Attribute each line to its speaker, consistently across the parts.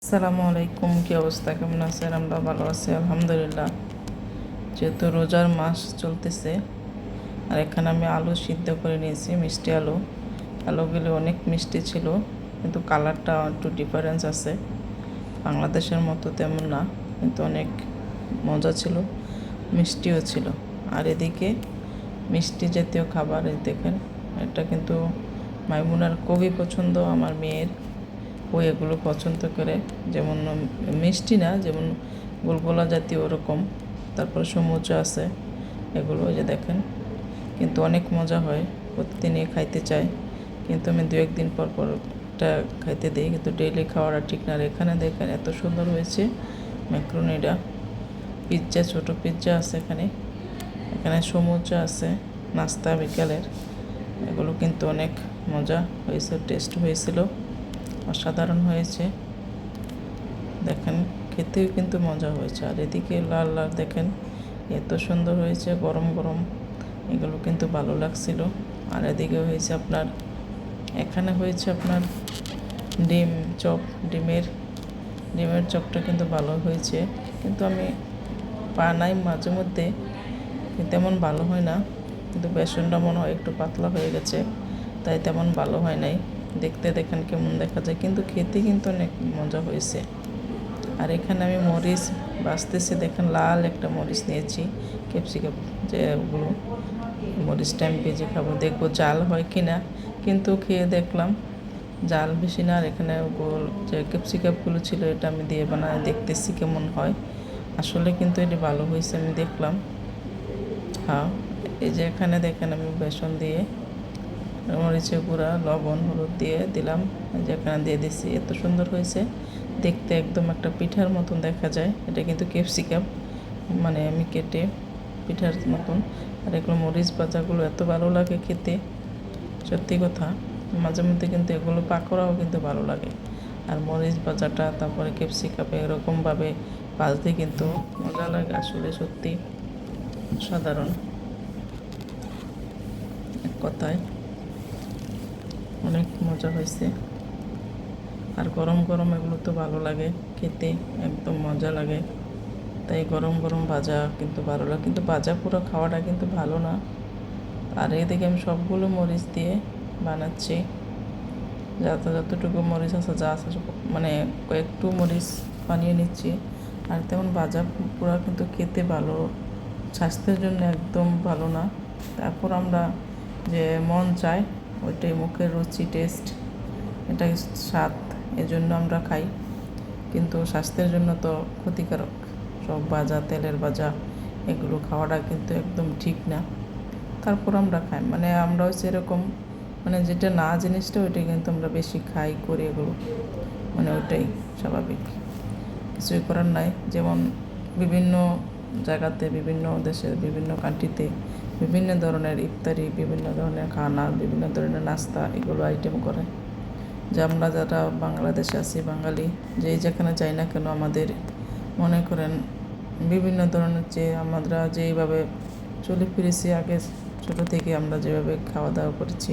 Speaker 1: আসসালামু আলাইকুম, কি অবস্থা, কেমন আছেন? আমরা ভালো আছি আলহামদুলিল্লাহ। যেহেতু রোজার মাস চলতেছে, আর এখানে আমি আলু সিদ্ধ করে নিয়েছি, মিষ্টি আলু। আলুগুলো অনেক মিষ্টি ছিল, কিন্তু কালারটা একটু ডিফারেন্স আছে। বাংলাদেশের মতো তেমন না, কিন্তু অনেক মজা ছিল, মিষ্টিও ছিল। আর এদিকে মিষ্টি জাতীয় খাবার, এই দেখেন, এটা কিন্তু মাইমুনার খুবই পছন্দ, আমার মেয়ের। ও এগুলো পছন্দ করে, যেমন মিষ্টি না, যেমন গোলগোলা জাতীয় ওরকম। তারপর সমুচা আছে, এগুলো ওই যে দেখেন, কিন্তু অনেক মজা হয়, প্রতিদিনই খাইতে চাই। কিন্তু আমি 2-1 দিন পর পর এটা খাইতে দিই, কিন্তু ডেইলি খাওয়াটা ঠিক না। আর এখানে দেখেন এত সুন্দর হয়েছে ম্যাক্রোনিটা। পিৎজা, ছোটো পিৎজা আছে এখানে, এখানে সমুচা আছে, নাস্তা বিকালের। এগুলো কিন্তু অনেক মজা হয়েছে, টেস্ট হয়েছিল, অসাধারণ হয়েছে। দেখেন খেতেও কিন্তু মজা হয়েছে। আর এদিকে লাল লাল দেখেন এত সুন্দর হয়েছে, গরম গরম, এগুলো কিন্তু ভালো লাগছিল। আর এদিকে হয়েছে আপনার, এখানে হয়েছে আপনার ডিম চপ, ডিমের চপটা কিন্তু ভালো হয়েছে, কিন্তু আমি বানাই মাঝে মধ্যে, তেমন ভালো হয় না। কিন্তু বেসনটা মনে হয় একটু পাতলা হয়ে গেছে, তাই তেমন ভালো হয় নাই। দেখতে দেখেন কেমন দেখা যায়, কিন্তু খেতে কিন্তু অনেক মজা হয়েছে। আর এখানে আমি মরিচ বাছতেছি, দেখেন লাল একটা মরিচ নিয়েছি, ক্যাপসিকাম, যে ওগুলো মরিচটা আমি ভেজে খাবো, দেখবো জাল হয় কি না। কিন্তু খেয়ে দেখলাম জাল বেশি না। আর এখানে গোল যে ক্যাপসিকামগুলো ছিল, এটা আমি দিয়ে বানায় দেখতেছি কেমন হয়। আসলে কিন্তু এটা ভালো হয়েছে, আমি দেখলাম। হ্যাঁ, এই যে এখানে দেখেন আমি বেসন দিয়ে, মরিচের গুঁড়া, লবণ, হলুদ দিয়ে দিলাম, যেখানে দিয়ে দিছি, এত সুন্দর হয়েছে দেখতে, একদম একটা পিঠার মতন দেখা যায়। এটা কিন্তু ক্যাপসিকাম, মানে আমি কেটে পিঠার মতন। আর এগুলো মরিচ ভাজাগুলো এত ভালো লাগে খেতে, সত্যি কথা। মাঝে মধ্যে কিন্তু এগুলো পাকোড়াও কিন্তু ভালো লাগে। আর মরিচ ভাজাটা, তারপরে ক্যাপসিকামে এরকমভাবে ভাজতে কিন্তু মজা লাগে, আসলে সত্যি সাধারণ, এক কথায় অনেক মজা হয়েছে। আর গরম গরম এগুলো তো ভালো লাগে খেতে, একদম মজা লাগে। তাই গরম গরম ভাজা কিন্তু ভালো লাগে, কিন্তু ভাজা পুরো খাওয়াটা কিন্তু ভালো না। আর এদিকে আমি সবগুলো মরিচ দিয়ে বানাচ্ছি, যতটুকু মরিচ আছে, যা আছে মানে কয়েকটু মরিচ বানিয়ে নিচ্ছি। আর তেমন ভাজা পুরা কিন্তু খেতে ভালো, স্বাস্থ্যের জন্য একদম ভালো না। তারপর আমরা যে মন চায় ওইটাই, মুখের রুচি, টেস্ট, এটা স্বাদ, এজন্য আমরা খাই। কিন্তু স্বাস্থ্যের জন্য তো ক্ষতিকারক সব ভাজা, তেলের ভাজা, এগুলো খাওয়াটা কিন্তু একদম ঠিক না। তারপর আমরা খাই, মানে আমরা হচ্ছে এরকম, মানে যেটা না জিনিসটা ওইটাই কিন্তু আমরা বেশি খাই করি, এগুলো মানে ওইটাই স্বাভাবিক, কিছুই করার নাই। যেমন বিভিন্ন জায়গাতে, বিভিন্ন দেশে, বিভিন্ন কান্ট্রিতে বিভিন্ন ধরনের ইফতারি, বিভিন্ন ধরনের খানা, বিভিন্ন ধরনের নাস্তা, এগুলো আইটেম করে। যে আমরা যারা বাংলাদেশে আছি, বাঙালি, যেই যেখানে যাই না কেন, আমাদের মনে করেন বিভিন্ন ধরনের, যে আমরা যেইভাবে চলে ফিরেছি আগে, ছোটো থেকে আমরা যেভাবে খাওয়া দাওয়া করেছি,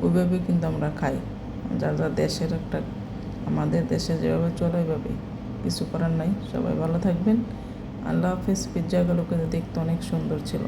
Speaker 1: ওইভাবেই কিন্তু আমরা খাই। যার যার দেশের একটা, আমাদের দেশে যেভাবে চলে ওইভাবেই, কিছু করার নাই। সবাই ভালো থাকবেন, আল্লাহ হাফেজ। পিৎজাগুলো কিন্তু দেখতে অনেক সুন্দর ছিল।